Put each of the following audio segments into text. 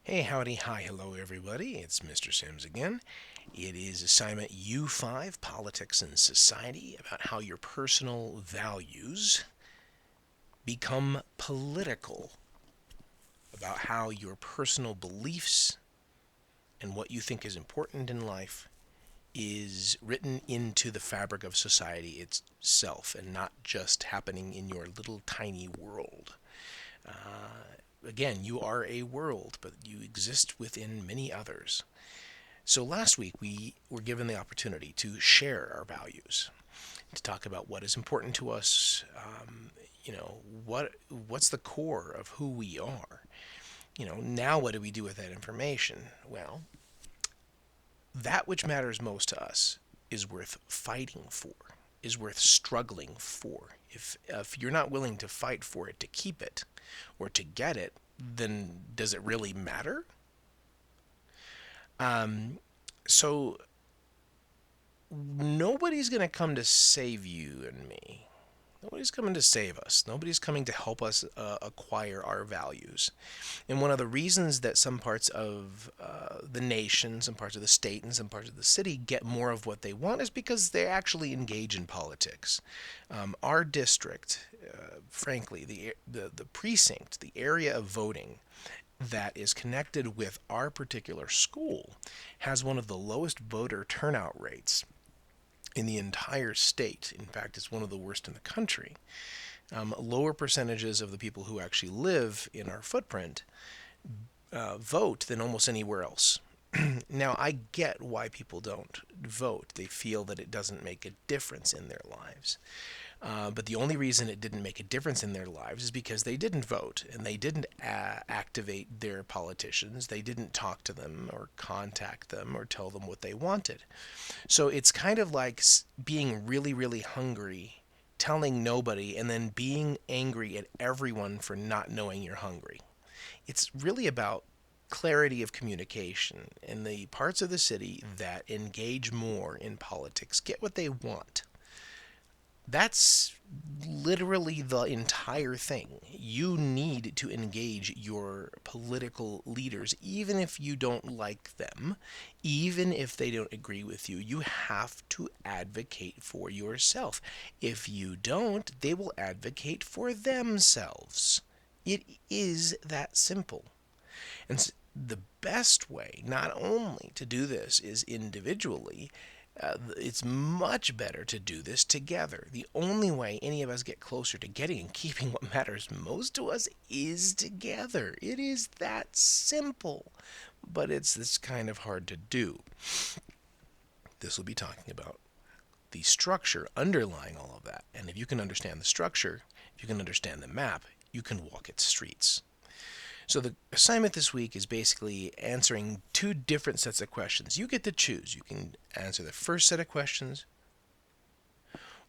Hey, howdy, hi, hello, everybody. It's Mr. Sims again. It is assignment U5, Politics and Society, about how your personal values become political, about how your personal beliefs and what you think is important in life is written into the fabric of society itself and not just happening in your little tiny world. Again, you are a world, but you exist within many others. So last week we were given the opportunity to share our values, to talk about what is important to us. What's the core of who we are. Now what do we do with that information? Well, that which matters most to us is worth fighting for, is worth struggling for. If you're not willing to fight for it to keep it or to get it, then does it really matter? So nobody's going to come to save you and me. Nobody's coming to save us. Nobody's coming to help us acquire our values. And one of the reasons that some parts of the nation, some parts of the state, and some parts of the city get more of what they want is because they actually engage in politics. Our district, frankly, the precinct, the area of voting that is connected with our particular school, has one of the lowest voter turnout rates in the entire state. In fact, it's one of the worst in the country. Lower percentages of the people who actually live in our footprint vote than almost anywhere else. Now, I get why people don't vote. They feel that it doesn't make a difference in their lives. But the only reason it didn't make a difference in their lives is because they didn't vote and they didn't activate their politicians. They didn't talk to them or contact them or tell them what they wanted. So it's kind of like being really, really hungry, telling nobody, and then being angry at everyone for not knowing you're hungry. It's really about clarity of communication, and the parts of the city that engage more in politics get what they want. That's literally the entire thing. You need to engage your political leaders, even if you don't like them, even if they don't agree with you. You have to advocate for yourself. If you don't, they will advocate for themselves. It is that simple. And the best way, not only to do this, is individually. It's much better to do this together. The only way any of us get closer to getting and keeping what matters most to us is together. It is that simple, but it's kind of hard to do. This will be talking about the structure underlying all of that. And if you can understand the structure, if you can understand the map, you can walk its streets. So the assignment this week is basically answering two different sets of questions. You get to choose. You can answer the first set of questions,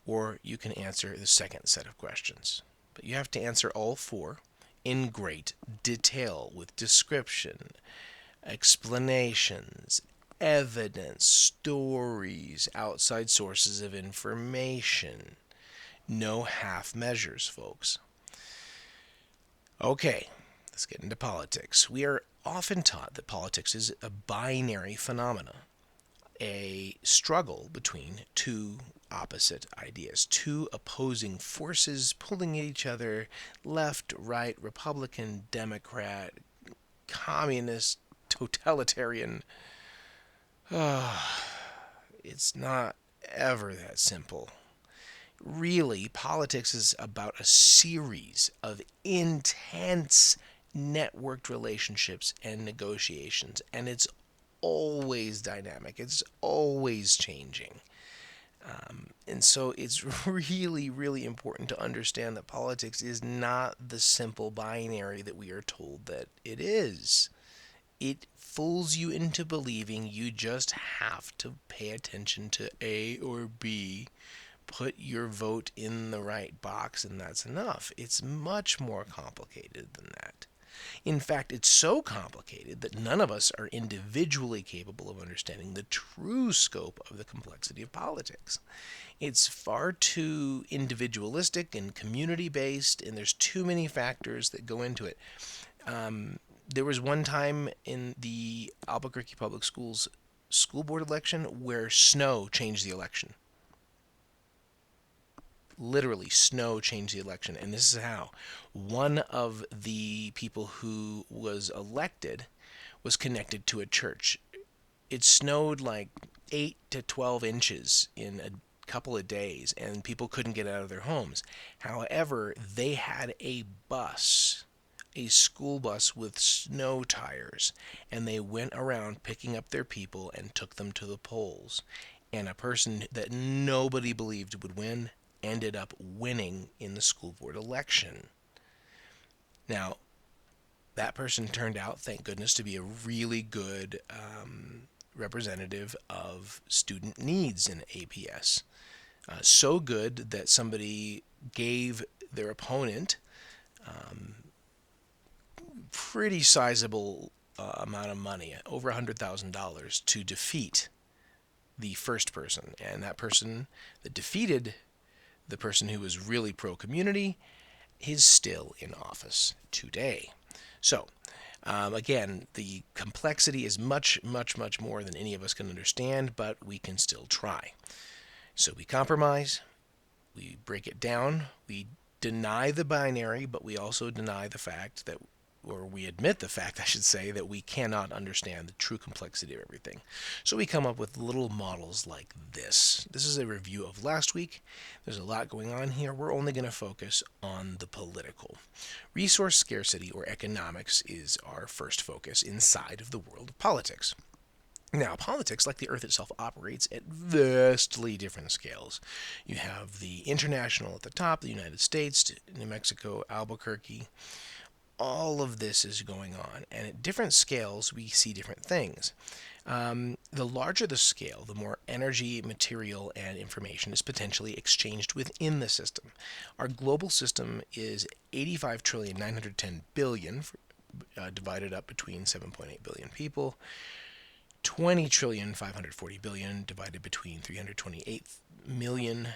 or you can answer the second set of questions. But you have to answer all four in great detail with description, explanations, evidence, stories, outside sources of information. No half measures, folks. Okay, let's get into politics. We are often taught that politics is a binary phenomena, a struggle between two opposite ideas, two opposing forces pulling at each other, left, right, Republican, Democrat, communist, totalitarian. It's not ever that simple. Really, politics is about a series of intense networked relationships and negotiations, and it's always dynamic, it's always changing. And so it's really, really important to understand that politics is not the simple binary that we are told that it is. It fools you into believing you just have to pay attention to A or B, put your vote in the right box, and that's enough. It's much more complicated than that. In fact, it's so complicated that none of us are individually capable of understanding the true scope of the complexity of politics. It's far too individualistic and community based, and there's too many factors that go into it. There was one time in the Albuquerque Public Schools school board election where snow changed the election. Literally, snow changed the election. And this is how. One of the people who was elected was connected to a church. It snowed like 8 to 12 inches in a couple of days, and people couldn't get out of their homes. However, they had a bus, a school bus with snow tires, and they went around picking up their people and took them to the polls. And a person that nobody believed would win ended up winning in the school board election. Now, that person turned out, thank goodness, to be a really good representative of student needs in APS. So good that somebody gave their opponent pretty sizable amount of money, over $100,000, to defeat the first person. And that person that defeated the person who was really pro-community is still in office today. So, again, the complexity is much, much, much more than any of us can understand, but we can still try. So we compromise, we break it down, we deny the binary, but we also deny the fact that, or we admit the fact, I should say, that we cannot understand the true complexity of everything. So we come up with little models like this. This is a review of last week. There's a lot going on here. We're only going to focus on the political. Resource scarcity, or economics, is our first focus inside of the world of politics. Now, politics, like the Earth itself, operates at vastly different scales. You have the international at the top, the United States, New Mexico, Albuquerque. All of this is going on, and at different scales, we see different things. The larger the scale, the more energy, material, and information is potentially exchanged within the system. Our global system is 85,910,000,000,000 divided up between 7.8 billion people. 20,540,000,000,000 divided between 328 million,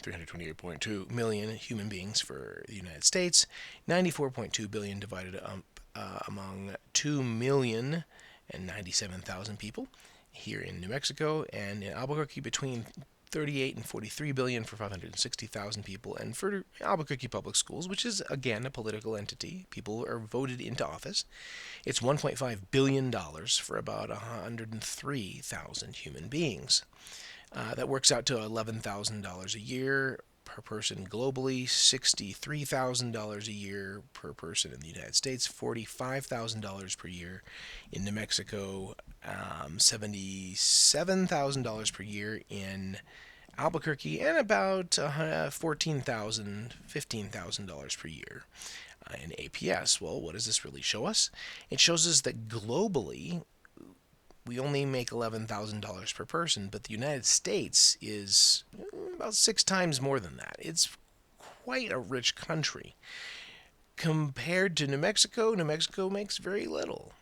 328.2 million human beings for the United States, 94.2 billion divided up among 2,097,000 people here in New Mexico, and in Albuquerque between 38 and 43 billion for 560,000 people. And for Albuquerque Public Schools, which is again a political entity, people are voted into office, it's $1.5 billion for about 103,000 human beings. That works out to $11,000 a year per person globally, $63,000 a year per person in the United States, $45,000 per year in New Mexico, $77,000 per year in Albuquerque, and about $14,000, $15,000 per year in APS. Well, what does this really show us? It shows us that globally, we only make $11,000 per person, but the United States is about 6 times more than that. It's quite a rich country. Compared to New Mexico makes very little.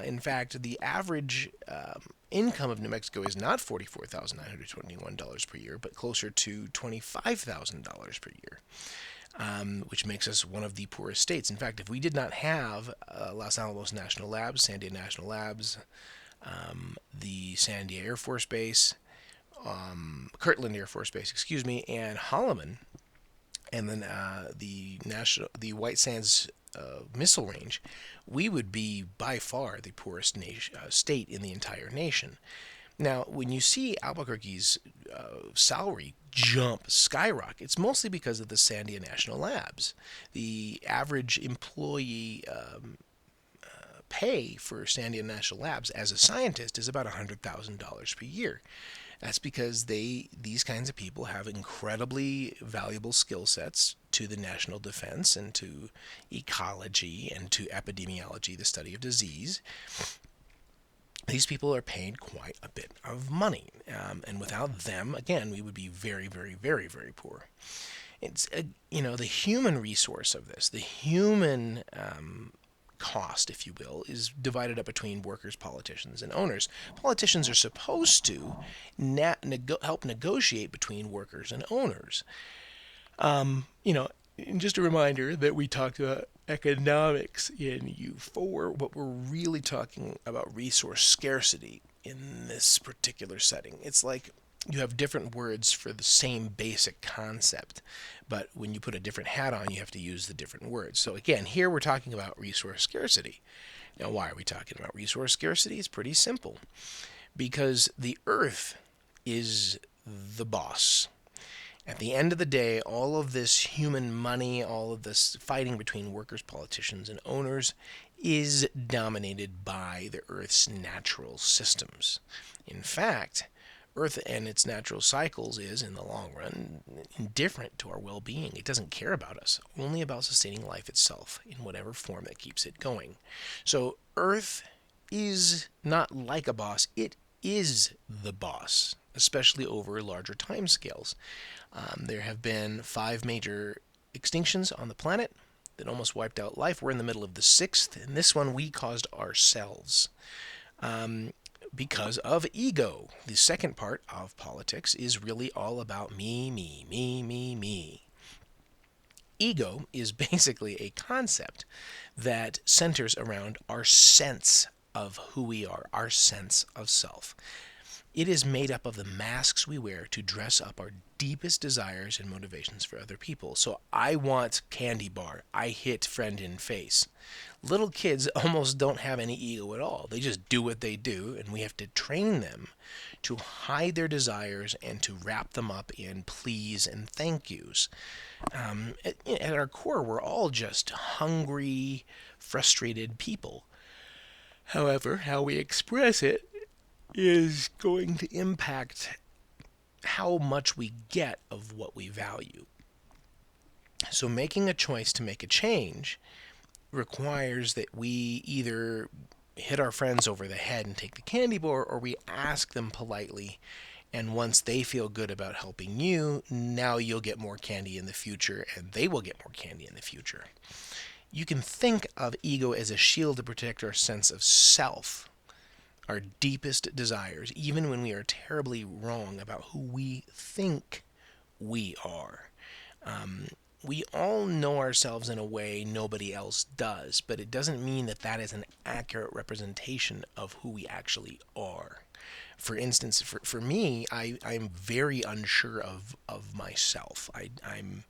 In fact, the average income of New Mexico is not $44,921 per year, but closer to $25,000 per year. Which makes us one of the poorest states. In fact, if we did not have Los Alamos National Labs, Sandia National Labs, the Sandia Air Force Base, Kirtland Air Force Base, and Holloman, and then the White Sands Missile Range, we would be by far the poorest state in the entire nation. Now, when you see Albuquerque's salary skyrocket, it's mostly because of the Sandia National Labs. The average employee pay for Sandia National Labs as a scientist is about $100,000 per year. That's because these kinds of people have incredibly valuable skill sets to the national defense and to ecology and to epidemiology, the study of disease. These people are paid quite a bit of money, and without them, again, we would be very, very, very, very poor. It's the human resource of this, the human cost, if you will, is divided up between workers, politicians, and owners. Politicians are supposed to help negotiate between workers and owners. Just a reminder that we talked about economics in U4, but we're really talking about resource scarcity in this particular setting. It's like you have different words for the same basic concept, but when you put a different hat on, you have to use the different words. So again, here we're talking about resource scarcity. Now, why are we talking about resource scarcity? It's pretty simple. Because the earth is the boss. At the end of the day, all of this human money, all of this fighting between workers, politicians, and owners is dominated by the Earth's natural systems. In fact, Earth and its natural cycles is, in the long run, indifferent to our well being. It doesn't care about us, only about sustaining life itself in whatever form that keeps it going. So, Earth is not like a boss, it is the boss, especially over larger time scales. There have been 5 major extinctions on the planet that almost wiped out life. We're in the middle of the 6th, and this one we caused ourselves. Because of ego. The second part of politics is really all about me, me, me, me, me. Ego is basically a concept that centers around our sense of who we are, our sense of self. It is made up of the masks we wear to dress up our deepest desires and motivations for other people. So I want candy bar. I hit friend in face. Little kids almost don't have any ego at all. They just do what they do, and we have to train them to hide their desires and to wrap them up in please and thank yous. At our core, we're all just hungry, frustrated people. However, how we express it is going to impact how much we get of what we value. So making a choice to make a change requires that we either hit our friends over the head and take the candy bar, or we ask them politely, and once they feel good about helping you, now you'll get more candy in the future, and they will get more candy in the future. You can think of ego as a shield to protect our sense of self, our deepest desires, even when we are terribly wrong about who we think we are. We all know ourselves in a way nobody else does, but it doesn't mean that that is an accurate representation of who we actually are. For instance, for me, I'm very unsure of myself. I'm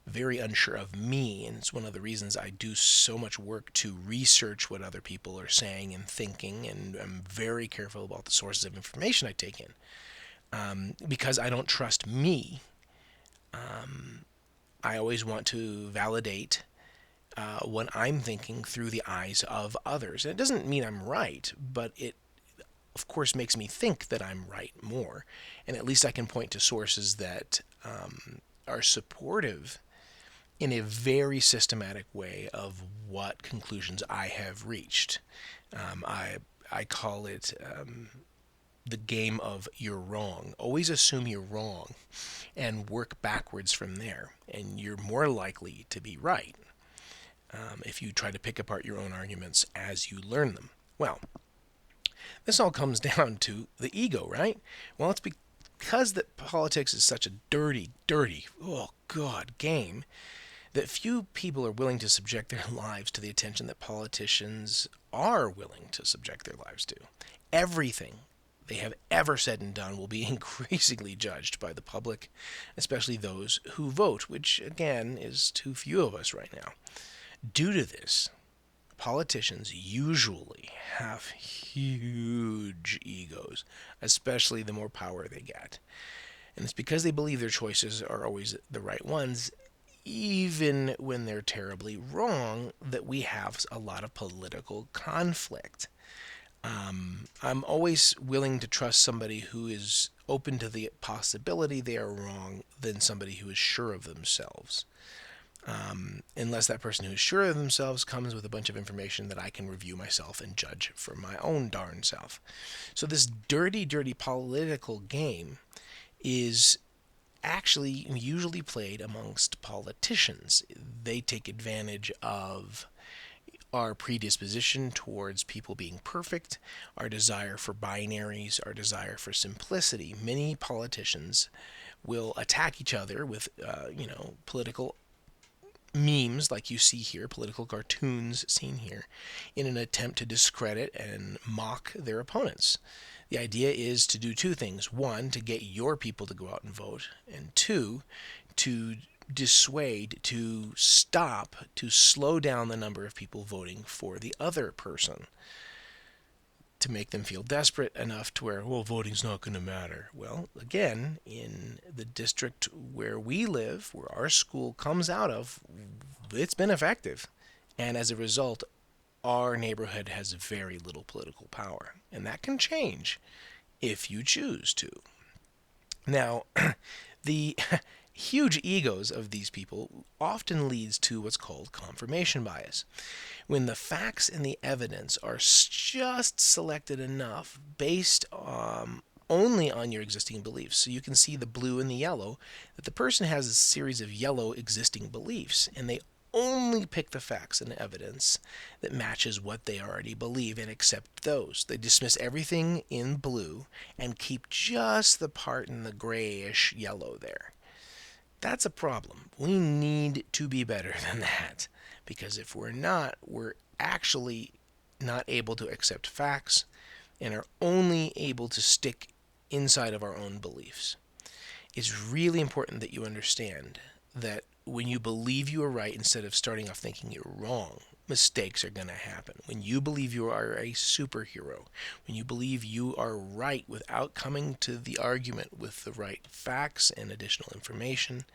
very unsure of me, and it's one of the reasons I do so much work to research what other people are saying and thinking, and I'm very careful about the sources of information I take in, because I don't trust me. I always want to validate what I'm thinking through the eyes of others. And it doesn't mean I'm right, but it, of course, makes me think that I'm right more. And at least I can point to sources that are supportive in a very systematic way of what conclusions I have reached. I call it the game of you're wrong. Always assume you're wrong and work backwards from there, and you're more likely to be right if you try to pick apart your own arguments as you learn them. Well, this all comes down to the ego, right? Well, it's because that politics is such a dirty, oh God, game, that few people are willing to subject their lives to the attention that politicians are willing to subject their lives to. Everything they have ever said and done will be increasingly judged by the public, especially those who vote, which, again, is too few of us right now. Due to this, politicians usually have huge egos, especially the more power they get. And it's because they believe their choices are always the right ones, even when they're terribly wrong, that we have a lot of political conflict. I'm always willing to trust somebody who is open to the possibility they are wrong than somebody who is sure of themselves. Unless that person who is sure of themselves comes with a bunch of information that I can review myself and judge for my own darn self. So this dirty political game is actually usually played amongst politicians. They take advantage of our predisposition towards people being perfect, our desire for binaries, our desire for simplicity. Many politicians will attack each other with, political memes like you see here, political cartoons seen here, in an attempt to discredit and mock their opponents. The idea is to do two things. One, to get your people to go out and vote, and two, to dissuade, to stop, to slow down the number of people voting for the other person, to make them feel desperate enough to where, well, voting's not going to matter. Well, again, in the district where we live, where our school comes out of, it's been effective. And as a result, our neighborhood has very little political power. And that can change if you choose to. Now, the huge egos of these people often leads to what's called confirmation bias. When the facts and the evidence are just selected enough based only on your existing beliefs. So you can see the blue and the yellow, that the person has a series of yellow existing beliefs, and they only pick the facts and evidence that matches what they already believe and accept those. They dismiss everything in blue and keep just the part in the grayish yellow there. That's a problem. We need to be better than that, because if we're not, we're actually not able to accept facts and are only able to stick inside of our own beliefs. It's really important that you understand that when you believe you are right instead of starting off thinking you're wrong, mistakes are going to happen. When you believe you are a superhero, when you believe you are right without coming to the argument with the right facts and additional information,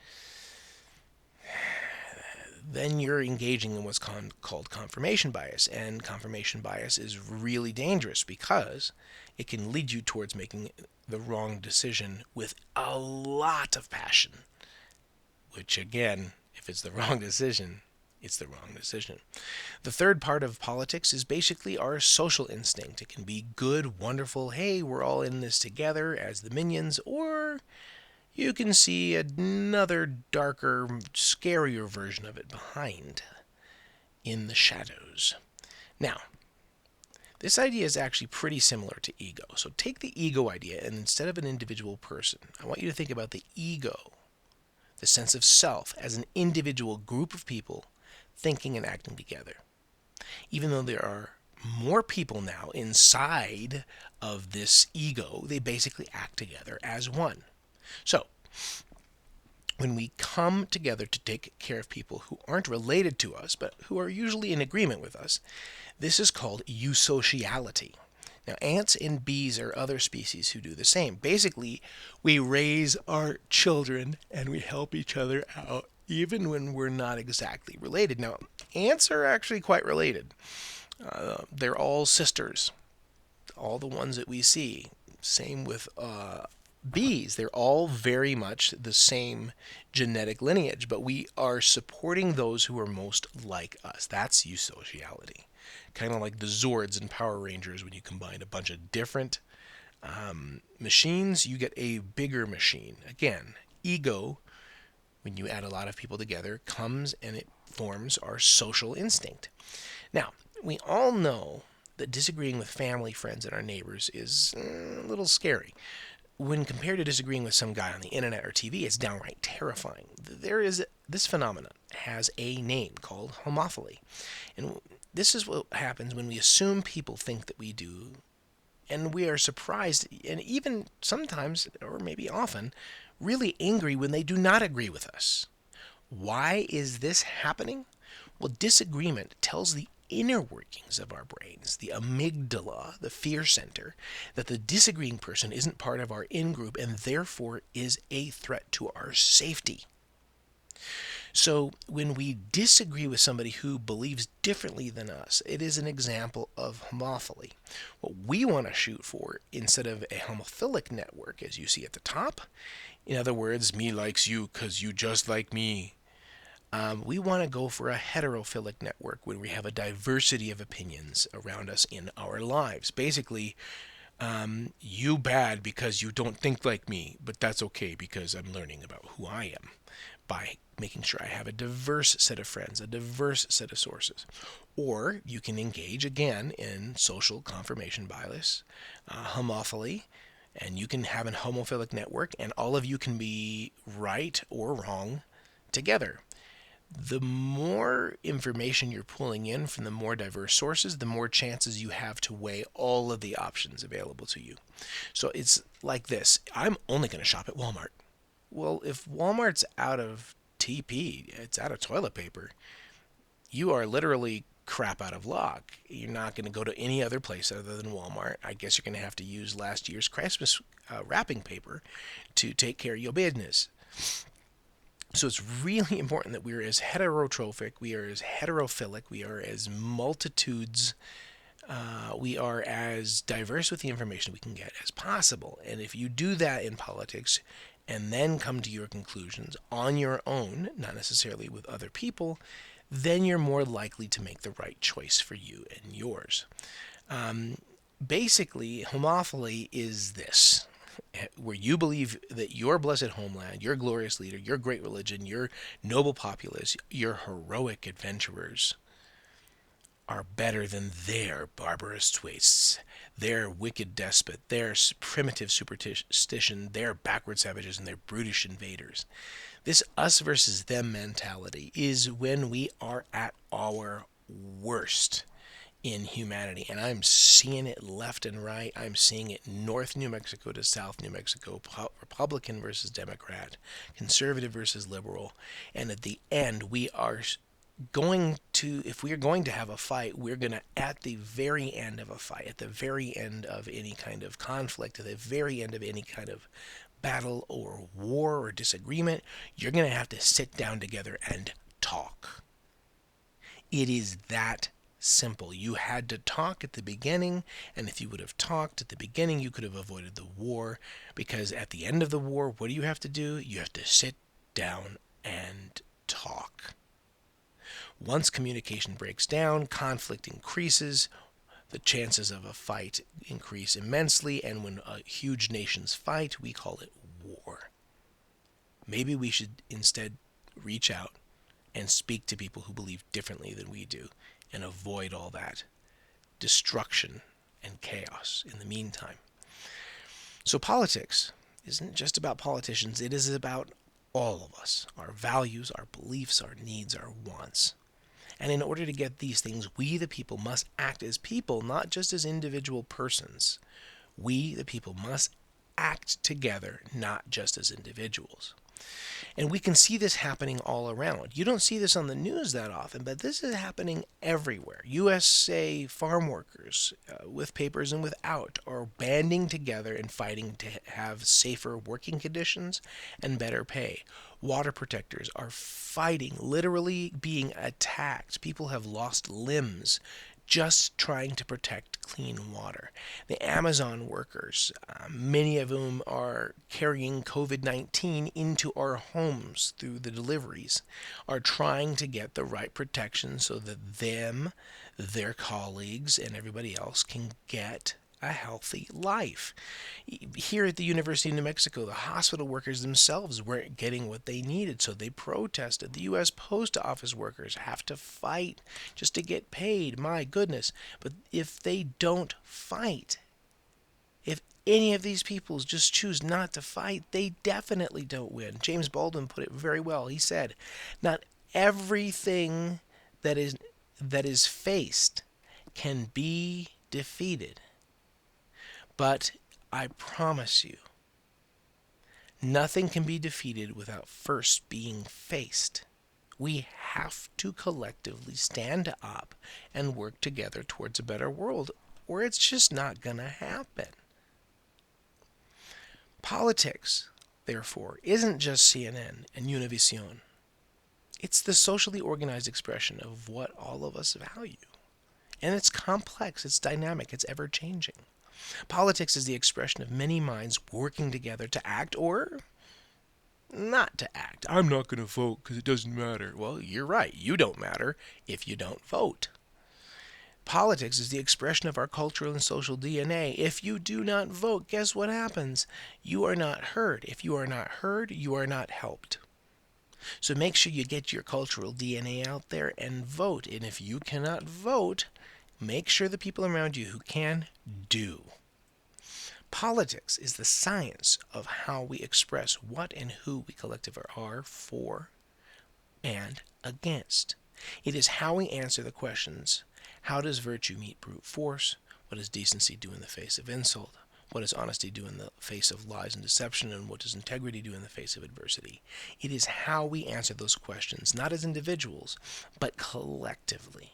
then you're engaging in what's called confirmation bias. And confirmation bias is really dangerous because it can lead you towards making the wrong decision with a lot of passion. Which, again, if it's the wrong decision, it's the wrong decision. The third part of politics is basically our social instinct. It can be good, wonderful, hey, we're all in this together as the minions, or you can see another darker, scarier version of it behind in the shadows. Now, this idea is actually pretty similar to ego. So take the ego idea, and instead of an individual person, I want you to think about the ego, the sense of self, as an individual group of people thinking and acting together. Even though there are more people now inside of this ego, they basically act together as one. So, when we come together to take care of people who aren't related to us, but who are usually in agreement with us, this is called eusociality. Now, ants and bees are other species who do the same. Basically, we raise our children and we help each other out, even when we're not exactly related. Now, ants are actually quite related. They're all sisters, all the ones that we see. Same with bees. They're all very much the same genetic lineage, but we are supporting those who are most like us. That's eusociality. Kind of like the Zords in Power Rangers. When you combine a bunch of different machines, you get a bigger machine. Again, ego, when you add a lot of people together, comes and it forms our social instinct. Now, we all know that disagreeing with family, friends, and our neighbors is a little scary. When compared to disagreeing with some guy on the internet or TV, it's downright terrifying. This phenomenon has a name called homophily. And this is what happens when we assume people think that we do, and we are surprised, and even sometimes, or maybe often, really angry when they do not agree with us. Why is this happening? Well, disagreement tells the inner workings of our brains, the amygdala, the fear center, that the disagreeing person isn't part of our in-group and therefore is a threat to our safety. So when we disagree with somebody who believes differently than us, it is an example of homophily. What we want to shoot for, instead of a homophilic network, as you see at the top, in other words, me likes you because you just like me, we want to go for a heterophilic network when we have a diversity of opinions around us in our lives. Basically, you bad because you don't think like me, but that's okay because I'm learning about who I am by making sure I have a diverse set of friends, a diverse set of sources. Or you can engage again in social confirmation bias, homophily, and you can have a homophilic network, and all of you can be right or wrong together. The more information you're pulling in from the more diverse sources, the more chances you have to weigh all of the options available to you. So it's like this: I'm only going to shop at Walmart. Well, if Walmart's out of TP, it's out of toilet paper, you are literally crap out of luck. You're not going to go to any other place other than Walmart. I guess you're going to have to use last year's Christmas wrapping paper to take care of your business. So it's really important that we're as heterotrophic, we are as heterophilic, we are as multitudes, we are as diverse with the information we can get as possible. And if you do that in politics and then come to your conclusions on your own, not necessarily with other people, then you're more likely to make the right choice for you and yours. Basically, homophily is this: where you believe that your blessed homeland, your glorious leader, your great religion, your noble populace, your heroic adventurers are better than their barbarous twaists, their wicked despot, their primitive superstition, their backward savages, and their brutish invaders. This us versus them mentality is when we are at our worst in humanity. And I'm seeing it left and right. I'm seeing it North New Mexico to South New Mexico, Republican versus Democrat, conservative versus liberal. And at the end, we are going to, if we are going to have a fight, we're going to, at the very end of a fight, at the very end of any kind of conflict, at the very end of any kind of battle or war or disagreement, you're going to have to sit down together and talk. It is that simple. You had to talk at the beginning, and if you would have talked at the beginning, you could have avoided the war, because at the end of the war, what do you have to do? You have to sit down and talk. Once communication breaks down, conflict increases, the chances of a fight increase immensely, and when huge nations fight, we call it war. Maybe we should instead reach out and speak to people who believe differently than we do and avoid all that destruction and chaos in the meantime. So politics isn't just about politicians, it is about all of us, our values, our beliefs, our needs, our wants. And in order to get these things, we, the people, must act as people, not just as individual persons. We, the people, must act together, not just as individuals. And we can see this happening all around. You don't see this on the news that often, but this is happening everywhere. USA farm workers, with papers and without, are banding together and fighting to have safer working conditions and better pay. Water protectors are fighting, literally being attacked. People have lost limbs just trying to protect clean water. The Amazon workers, many of whom are carrying COVID-19 into our homes through the deliveries, are trying to get the right protection so that them, their colleagues, and everybody else can get a healthy life. Here at the University of New Mexico, the hospital workers themselves weren't getting what they needed, so they protested. The U.S. Post Office workers have to fight just to get paid. My goodness. But if they don't fight, if any of these people just choose not to fight, they definitely don't win. James Baldwin put it very well. He said, not everything that is faced can be defeated. But I promise you, nothing can be defeated without first being faced. We have to collectively stand up and work together towards a better world, or it's just not going to happen. Politics, therefore, isn't just CNN and Univision. It's the socially organized expression of what all of us value. And it's complex, it's dynamic, it's ever-changing. Politics is the expression of many minds working together to act or not to act. I'm not going to vote because it doesn't matter. Well, you're right. You don't matter if you don't vote. Politics is the expression of our cultural and social DNA. If you do not vote, guess what happens? You are not heard. If you are not heard, you are not helped. So make sure you get your cultural DNA out there and vote. And if you cannot vote, make sure the people around you who can do. Politics is the science of how we express what and who we collectively are for and against. It is how we answer the questions: how does virtue meet brute force? What does decency do in the face of insult? What does honesty do in the face of lies and deception? And what does integrity do in the face of adversity? It is how we answer those questions, not as individuals, but collectively.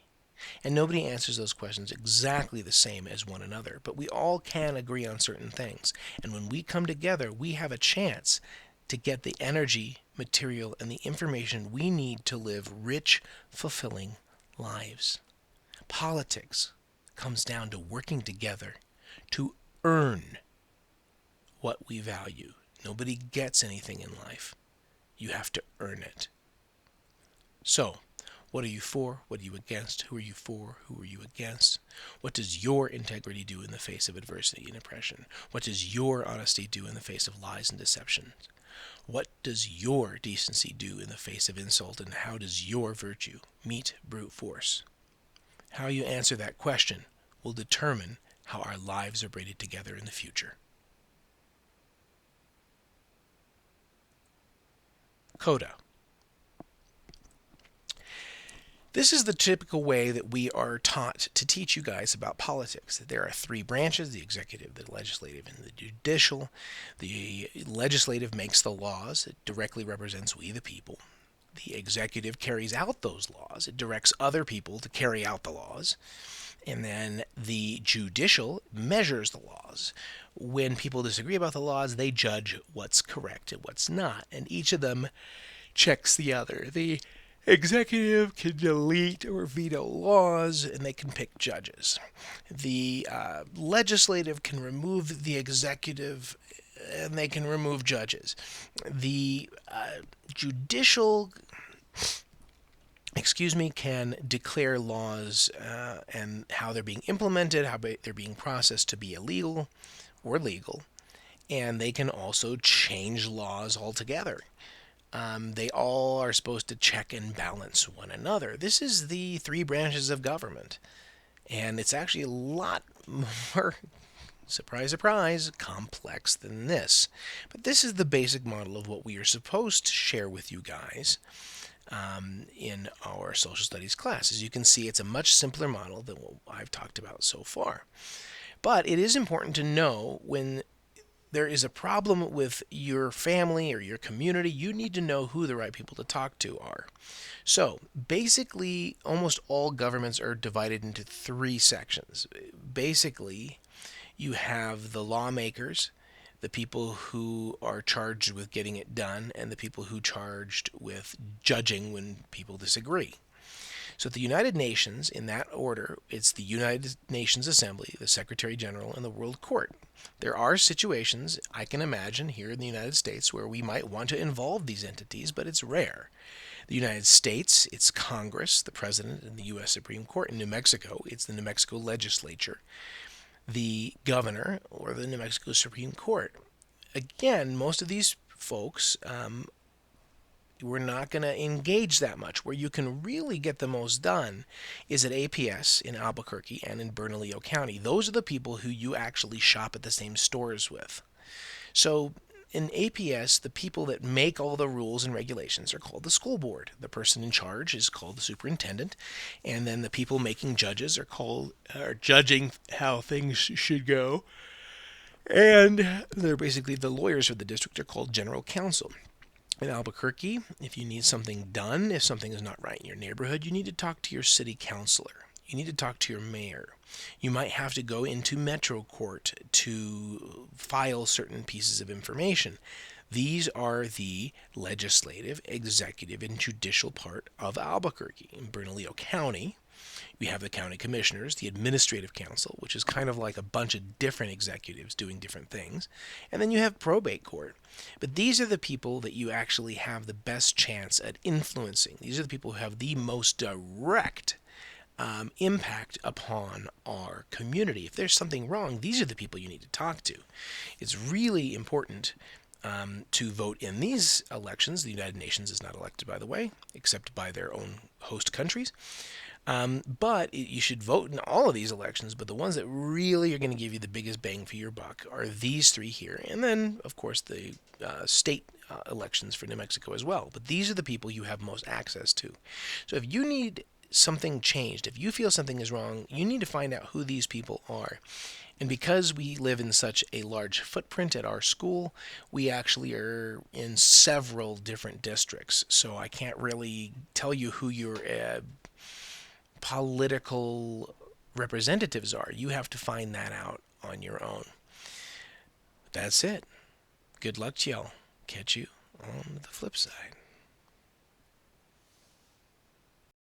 And nobody answers those questions exactly the same as one another, but we all can agree on certain things. And when we come together, we have a chance to get the energy, material, and the information we need to live rich, fulfilling lives. Politics comes down to working together to earn what we value. Nobody gets anything in life. You have to earn it. So, what are you for? What are you against? Who are you for? Who are you against? What does your integrity do in the face of adversity and oppression? What does your honesty do in the face of lies and deception? What does your decency do in the face of insult? And how does your virtue meet brute force? How you answer that question will determine how our lives are braided together in the future. Coda. This is the typical way that we are taught to teach you guys about politics. There are three branches: the executive, the legislative, and the judicial. The legislative makes the laws. It directly represents we, the people. The executive carries out those laws. It directs other people to carry out the laws. And then the judicial measures the laws. When people disagree about the laws, they judge what's correct and what's not. And each of them checks the other. The executive can delete or veto laws, and they can pick judges. The legislative can remove the executive, and they can remove judges. The judicial can declare laws and how they're being implemented, how they're being processed to be illegal or legal, and they can also change laws altogether. They all are supposed to check and balance one another. This is the three branches of government, and it's actually a lot more, surprise, surprise, complex than this. But this is the basic model of what we are supposed to share with you guys in our social studies class. As you can see, it's a much simpler model than what I've talked about so far. But it is important to know when there is a problem with your family or your community, you need to know who the right people to talk to are. So basically, almost all governments are divided into three sections. Basically, you have the lawmakers, the people who are charged with getting it done, and the people who are charged with judging when people disagree. So at the United Nations, in that order, it's the United Nations Assembly, the Secretary General, and the World Court. There are situations, I can imagine, here in the United States where we might want to involve these entities, but it's rare. The United States, it's Congress, the President, and the U.S. Supreme Court. In New Mexico, it's the New Mexico Legislature, the Governor, or the New Mexico Supreme Court. Again, most of these folks we're not going to engage that much. Where you can really get the most done is at APS in Albuquerque and in Bernalillo County. Those are the people who you actually shop at the same stores with. So in APS, the people that make all the rules and regulations are called the school board. The person in charge is called the superintendent, and then the people making judges are judging how things should go. And they're basically the lawyers for the district are called general counsel. In Albuquerque, if you need something done, if something is not right in your neighborhood, you need to talk to your city councilor. You need to talk to your mayor. You might have to go into Metro Court to file certain pieces of information. These are the legislative, executive, and judicial part of Albuquerque. In Bernalillo County, we have the county commissioners, the administrative council, which is kind of like a bunch of different executives doing different things. And then you have probate court. But these are the people that you actually have the best chance at influencing. These are the people who have the most direct impact upon our community. If there's something wrong, these are the people you need to talk to. It's really important to vote in these elections. The United Nations is not elected, by the way, except by their own host countries. But you should vote in all of these elections. But the ones that really are going to give you the biggest bang for your buck are these three here. And then, of course, the state elections for New Mexico as well. But these are the people you have most access to. So if you need something changed, if you feel something is wrong, you need to find out who these people are. And because we live in such a large footprint at our school, we actually are in several different districts. So I can't really tell you who your political representatives are. You have to find that out on your own. That's it. Good luck to y'all. Catch you on the flip side.